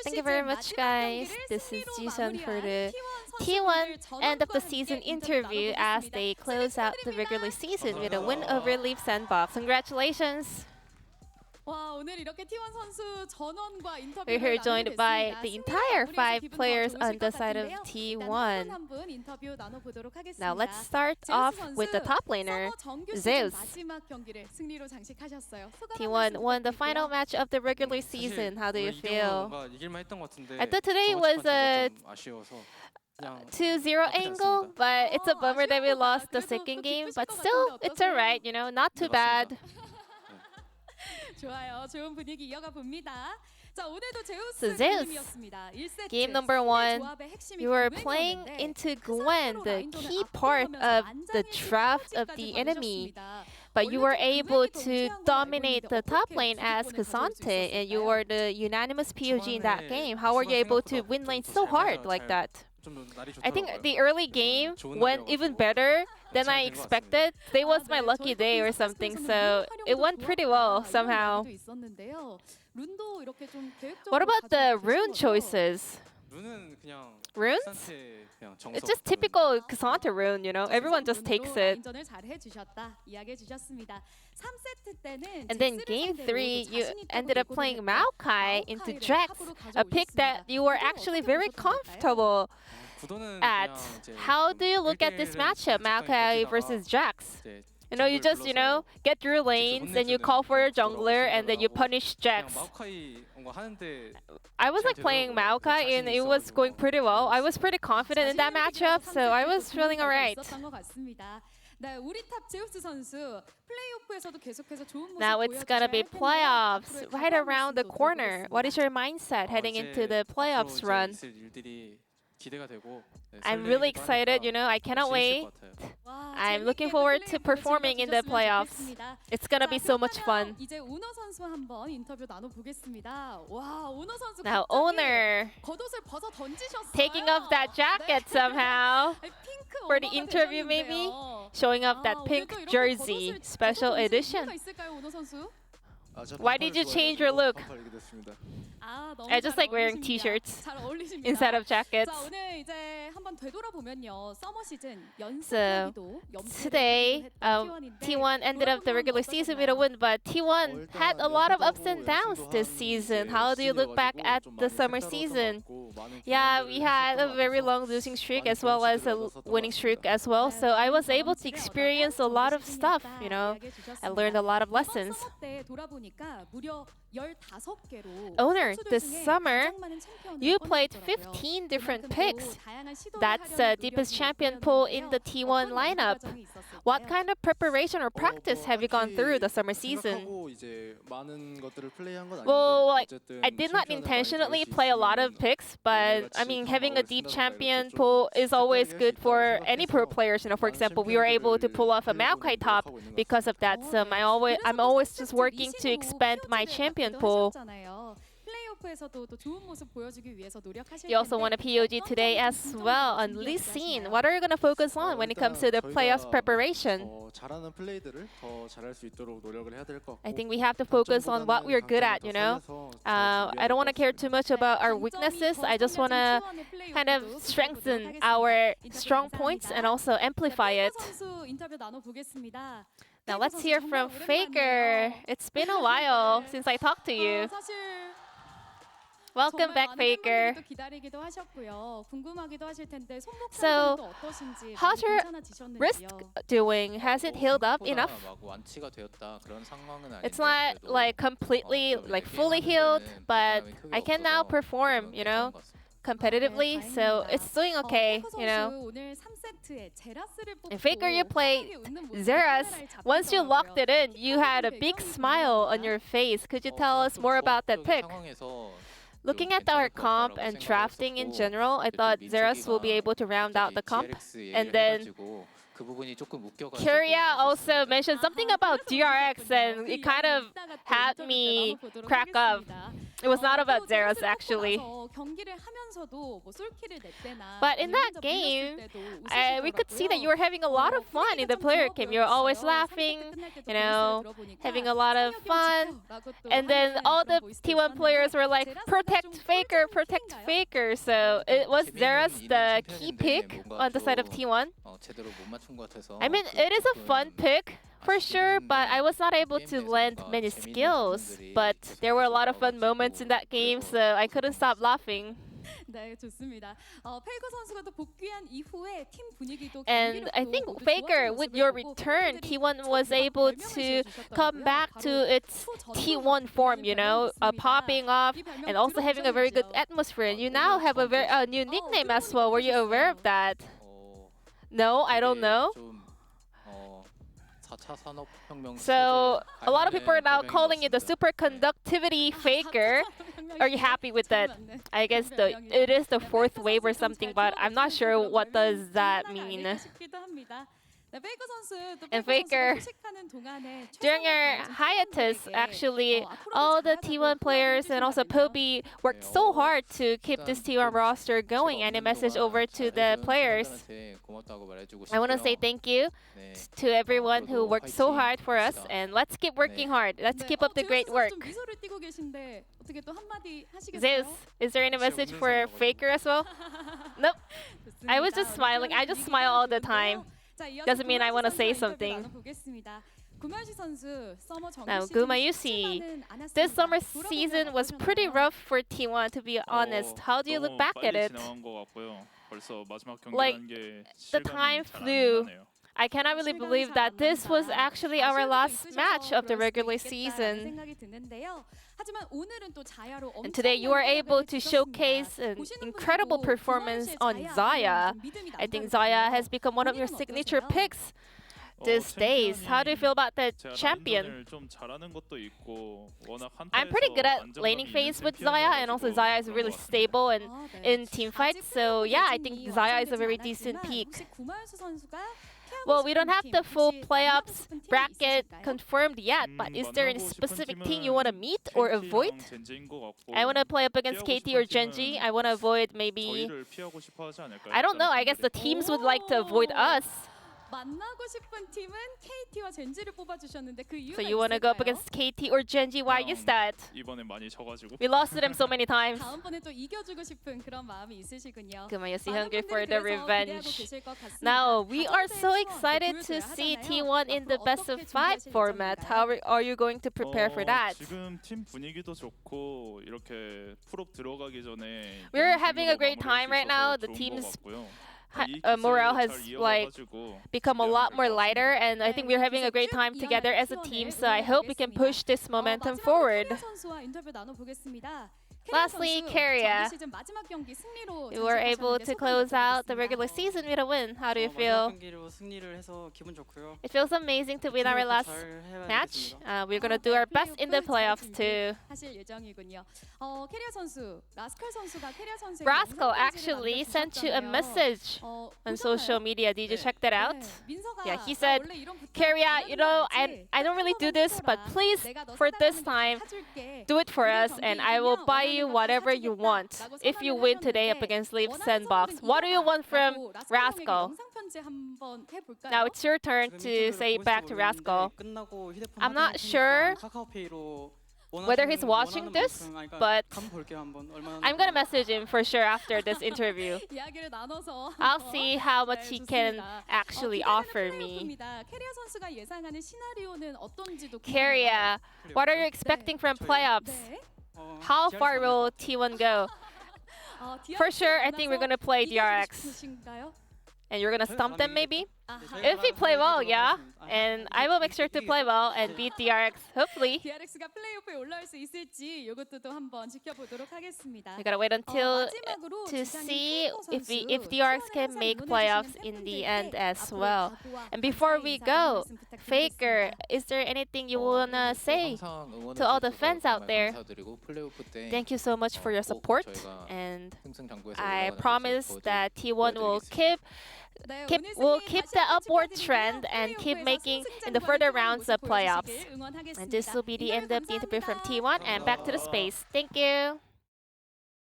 Thank you very much, guys. This is Jisun for the T1 end of the season interview as they close out the regular season with a win over Leaf Sandbox. Congratulations! We're here joined by the entire 5 players on the side of T1. Now let's start off with the top laner, Zeus. T1 won the final match of the regular season. How do you feel? I thought today was a 2-0 angle, but it's a bummer that we lost the second game. But still, it's alright, you know, not too bad. So Zeus, game number 1, you were playing into Gwen, the key part of the draft of the enemy. But you were able to dominate the top lane as Cassante, and you were the unanimous POG in that game. How were you able to win lane so hard like that? I think the early game went even better than I expected. Today was my lucky day or something, so it went pretty well somehow. What about the rune choices? Runes? It's just typical Cassante rune, you know? Everyone just takes it. And then game 3, you ended up playing Maokai into Jax, a pick that you were actually very comfortable at. How do you look at this matchup, Maokai versus Jax? You know, you just, get through lanes and you call for your jungler and then you punish Jax. I was like playing Maokai and it was going pretty well. I was pretty confident in that matchup, so I was feeling alright. Now it's gonna be playoffs right around the corner. What is your mindset heading into the playoffs run? I'm really excited, I cannot wait. I'm looking forward to performing in the playoffs. It's gonna be so much fun. Now, Owner taking off that jacket somehow for the interview, maybe showing off that pink jersey, special edition. Why did you change your look? I just like wearing t-shirts instead of jackets. So today, T1 ended up the regular season with a win, but T1 had a lot of ups and downs this season. How do you look back at the summer season? Yeah, we had a very long losing streak as well as a winning streak as well. So I was able to experience a lot of stuff, I learned a lot of lessons. Owner, this summer, you played 15 different picks. That's the deepest champion pool in the T1 lineup. What kind of preparation or practice have you gone through the summer season? Well, I did not intentionally play a lot of picks, but I mean, having a deep champion pool is always good for any pro players. For example, we were able to pull off a Maokai top because of that. So I'm always just working to expand my champion pool. You also won a POG today as well on Lee Sin. What are you going to focus on when it comes to the playoffs preparation? I think we have to focus on what we're good at, I don't want to care too much about our weaknesses. I just want to kind of strengthen our strong points and also amplify it. Now let's hear from Faker. It's been a while since I talked to you. Welcome back, Faker. So, how's your wrist doing? Has it healed up enough? It's not like completely, fully healed, but I can now perform, competitively, so it's doing okay, And Faker, you played Xerath. Once you locked it in, you had a big smile on your face. Could you tell us more about that pick? Looking at our comp and drafting in general, I thought Xerath will be able to round out the comp. And then Kyria also mentioned something about DRX, and it kind of had me crack up. It was not about Zeros, actually. But in that game, we could see that you were having a lot of fun in the player cam. You were always laughing, you know, having a lot of fun. And then all the T1 players were like, protect Faker, protect Faker. So it was Zeros the key pick on the side of T1. I mean, it is a fun pick for sure, but I was not able to land many skills. But there were a lot of fun moments in that game, so I couldn't stop laughing. And I think Faker, with your return, T1 was able to come back to its T1 form, you know, popping off and also having a very good atmosphere. And you now have a very new nickname as well. Were you aware of that? No, I don't know. So a lot of people are now calling you the superconductivity Faker. Are you happy with that? I guess it is the fourth wave or something, but I'm not sure what does that mean. And Faker, during your hiatus, actually, all the T1 players and also Poby worked so hard to keep this T1 roster going. And a message over to the players. I want to say thank you to everyone who worked so hard for us, and let's keep working hard. Let's keep up the great work. Zeus, is there any message for Faker as well? Nope. I was just smiling. I just smile all the time. Doesn't mean I want to say something. Now, Gumayushi, this summer season was pretty rough for T1, to be honest. How do you look back at it? Like, the time flew. I cannot really believe that this was actually our last match of the regular season. And today you are able to showcase an incredible performance on Xayah. I think Xayah has become one of your signature picks these days. How do you feel about the champion? I'm pretty good at laning phase with Xayah, and also Xayah is really stable and in team fights. So yeah, I think Xayah is a very decent pick. Well, we don't have the full playoffs bracket confirmed yet, but is there any specific team you want to meet or avoid? I want to play up against KT or Genji. I want to avoid maybe... I don't know. I guess the teams would like to avoid us. So you want to go up against KT or Genji? Why is that? We lost to them so many times. Gumayushi hungry for the revenge. Now, we are so excited to see T1 in the best of 5 format. How are you going to prepare for that? We're having a great time right now. The team's morale has become a lot more lighter, and I think we're having a great time together as a team, so I hope we can push this momentum forward. Lastly, Kyria. You were able to close out the regular season with a win. How do you feel? It feels amazing to win our last match. We're going to do our best in the playoffs too. Rascal actually sent you a message on social media. Did you check that out? Yeah, he said, Kyria, you know, I don't really do this, but please, for this time, do it for us, and I will buy you whatever you want if you win today up against Leaf Sandbox. What do you want from Rascal? Now it's your turn to say back to Rascal. I'm not sure whether he's watching this, but I'm gonna message him for sure after this interview. I'll see how much he can actually offer me. Kyria, what are you expecting from playoffs? How far will T1 go? For sure, I think we're gonna play DRX. And you're gonna stomp them maybe? If we play well, yeah. And I will make sure to play well and beat DRX, hopefully. We gotta wait until to see if DRX can make playoffs in the end as well. And before we go, Faker, is there anything you wanna say to all the fans out there? Thank you so much for your support, and I promise that T1 will keep we'll keep the upward trend and keep making in the further rounds of playoffs. And this will be the end of the interview from T1 and back to the space. Thank you.